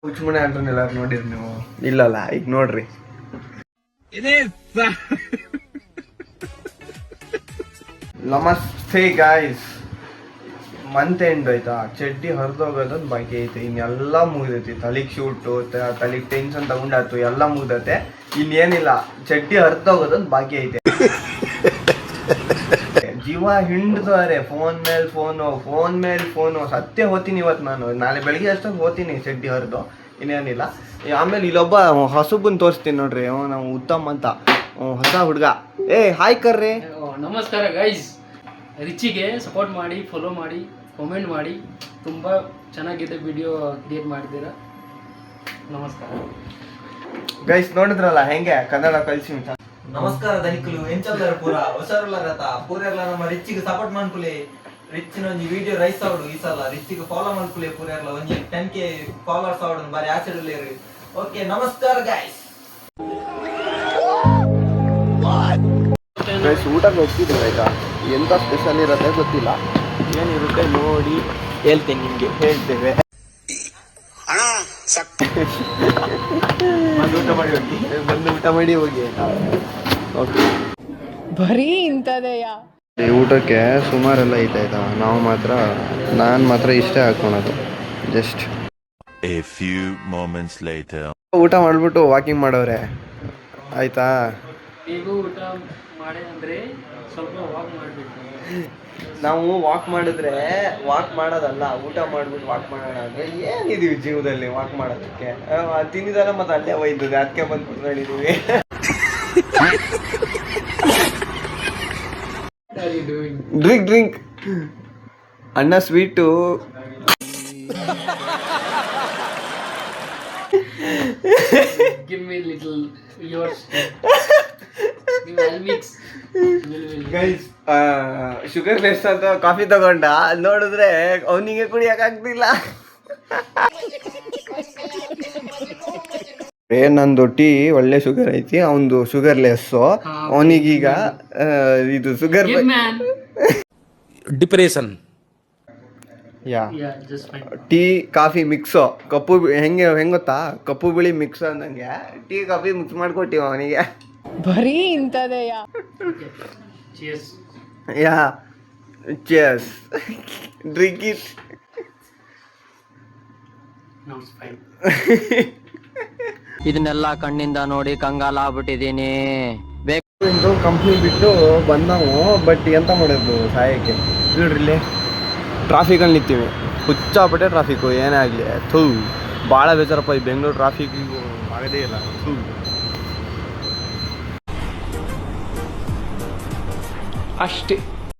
ಹುಚ್ಚುಮನೆ ಆಂಟನ್ ಎಲ್ಲಾರು ನೋಡಿರಿ ನೀವು? ಇಲ್ಲಲ್ಲ, ಈಗ ನೋಡ್ರಿ. ನಮಸ್ತೆ ಗಾಯ್ಸ್, ಮಂತ್ ಎಂಡ್ ಆಯ್ತಾ, ಚಡ್ಡಿ ಹರಿದೋಗೋದೊಂದು ಬಾಕಿ ಐತೆ, ಇನ್ನೆಲ್ಲ ಮುಗ್ದೈತಿ. ತಲೆಗೆ ಶೂಟು, ತಲೆಗೆ ಟೆನ್ಷನ್ ತಗೊಂಡಾತು, ಎಲ್ಲ ಮುಗ್ದೈತೆ. ಇನ್ನೇನಿಲ್ಲ, ಚಡ್ಡಿ ಹರಿದೋಗೋದೊಂದು ಬಾಕಿ ಐತೆ. ಜೀವ ಹಿಂಡ್ದವ್ರೆ, ಫೋನ್ ಮೇಲೆ ಫೋನು. ಸತ್ಯ ಹೋತೀನಿ ಇವತ್ತು ನಾನು. ನಾಳೆ ಬೆಳಿಗ್ಗೆ ಅಷ್ಟೊಂದು ಹೋತೀನಿ ಚಡ್ಡಿ ಹರಿದು, ಇನ್ನೇನಿಲ್ಲ. ಆಮೇಲೆ ಇಲ್ಲೊಬ್ಬ ಹೊಸಬನ್ ತೋರಿಸ್ತೀನಿ ನೋಡ್ರಿ, ನಾವು ಉತ್ತಮ್ ಅಂತ, ಹೊಸ ಹುಡುಗ. Hi curry. ನಮಸ್ಕಾರ ಗೈಸ್. ರಿಚಿಗೆ ಸಪೋರ್ಟ್ ಮಾಡಿ, ಫಾಲೋ ಮಾಡಿ, ಕಾಮೆಂಟ್ ಮಾಡಿ. ತುಂಬ ಚೆನ್ನಾಗಿದೆ ವಿಡಿಯೋ ಕ್ರಿಯೇಟ್ ಮಾಡಿದ್ದೀರಾ. ನಮಸ್ಕಾರ ಗೈಸ್, ನೋಡಿದ್ರಲ್ಲ ಹೆಂಗೆ ಕನ್ನಡ ಕಲಿಸಿ. ನಮಸ್ಕಾರ ಧನಿಕಲು ಎಂಚಲ್ಲಾರ ಪೂರ ಹೊಸರುಲಾರತ ಪೂರೆಲ್ಲ ನಮ್ಮ ರಿಚ್ಚಿಗೆ ಸಪೋರ್ಟ್ ಮಾಡ್ಕೊಳ್ಳಿ. ರಿಚ್ಚಿನ ಒಂದು ವಿಡಿಯೋ ರೈಸ್ ಆವಡು ಈ ಸಲ ರಿಚ್ಚಿಗೆ ಫಾಲೋ ಮಾಡ್ಕೊಳ್ಳಿ. ಪೂರೆಲ್ಲ ಒಂದು 10K ಫಾಲೋವರ್ಸ್ ಆವಡು ಬಾರಿ ಆಚೆಡಲ್ಲಿ ಇರಿ. ಓಕೆ, ನಮಸ್ಕಾರ ಗೈಸ್. ಗೈಸ್, ಊಟಕ್ಕೆ ಹೋಗ್ತಿದ್ದೀವಿ ಆಯ್ತಾ. ಎಂತ ಸ್ಪೆಷಲ್ ಇರುತ್ತೆ ಗೊತ್ತಿಲ್ಲ, ಏನಿರುತ್ತೆ ನೋಡಿ ಹೇಳ್ತೇನೆ ನಿಮ್ಗೆ, ಹೇಳ್ತೇವೆ. ಬಂದು ಊಟ ಮಾಡಿ ಹೋಗಿ ಆಯ್ತಾ. ಓಕೆ, ಬರೀ ಇಂಥದೆಯಾ? ಈ ಊಟಕ್ಕೆ ಸುಮಾರೆಲ್ಲ ಐತೆ ಆಯ್ತಾ. ನಾನು ಮಾತ್ರ ಇಷ್ಟೇ ಹಾಕೊಳೋದು, just A few moments later. ಊಟ ಮಾಡ್ಬಿಟ್ಟು ವಾಕಿಂಗ್ ಮಾಡೋರೆ ಆಯ್ತಾ. ಈಗ ಊಟ ಮಾಡಿ ಅಂದರೆ ಸ್ವಲ್ಪ ವಾಕ್ ಮಾಡಬೇಕು. ನಾವು ವಾಕ್ ಮಾಡಿದ್ರೆ ವಾಕ್ ಮಾಡೋದಲ್ಲ, ಊಟ ಮಾಡ್ಬಿಟ್ಟು ವಾಕ್ ಮಾಡೋಣ ಅಂದ್ರೆ ಏನಿದೀವಿ ಜೀವದಲ್ಲಿ ವಾಕ್ ಮಾಡೋದಕ್ಕೆ? ತಿಂದಿದಾರ ಮತ್ತೆ ಅಲ್ಲೇ ಒಯ್ದಿದೆ, ಅದಕ್ಕೆ ಬಂದು ಕುತ್ಕೊಂಡಿದೀವಿ. ಡ್ರಿಂಕ್ ಅಣ್ಣ sweet. Give me little yours. Guys, sugar less ಅಂತ ಕಾಫಿ ತಗೊಂಡ, ನೋಡಿದ್ರೆ ಅವನಿಗೆ ಕುಡಿಯಕ್ಕಾಗ್ತಿಲ್ಲ. ನಂದು ಟೀ ಒಳ್ಳೆ ಶುಗರ್ ಐತಿ, ಅವನದು ಶುಗರ್ ಲೆಸ್ಸು. ಅವನಿಗೀಗ ಇದು sugar depression. Tea coffee mix, ಹೆಂಗೆ ಗೊತ್ತಾ, ಕಪ್ಪು ಬಿಳಿ ಮಿಕ್ಸ್ ಅಂದಂಗೆ ಟೀ ಕಾಫಿ ಮಿಕ್ಸ್ ಮಾಡ್ಕೊಟ್ಟಿವ ಅವನಿಗೆ. ಬರೀ ಇಂಥದೆಯಾ? cheers. Drink it. ಇದನ್ನೆಲ್ಲ ಕಣ್ಣಿಂದ ನೋಡಿ ಕಂಗಾಲ ಆಗ್ಬಿಟ್ಟಿದೀನಿ. ಇಂದು ಕಂಪ್ನಿ ಬಿಟ್ಟು ಬಂದವು, ಬಟ್ ಎಂತ ಮಾಡೋದು ಸಹಾಯಕ್ಕೆ. ನೋಡ್ರಿ, ಟ್ರಾಫಿಕಲ್ಲಿ ನಿಂತೀವಿ, ಹುಚ್ಚಾಪಟ್ಟೆ ಟ್ರಾಫಿಕ್ಕು. ಏನೇ ಆಗಲಿ ಭಾಳ ಬೇಜಾರಪ್ಪ, ಈ ಬೆಂಗಳೂರು ಟ್ರಾಫಿಕ್ಕಿಗೂ ಆಗದೇ ಇಲ್ಲ. ಅಷ್ಟೇ.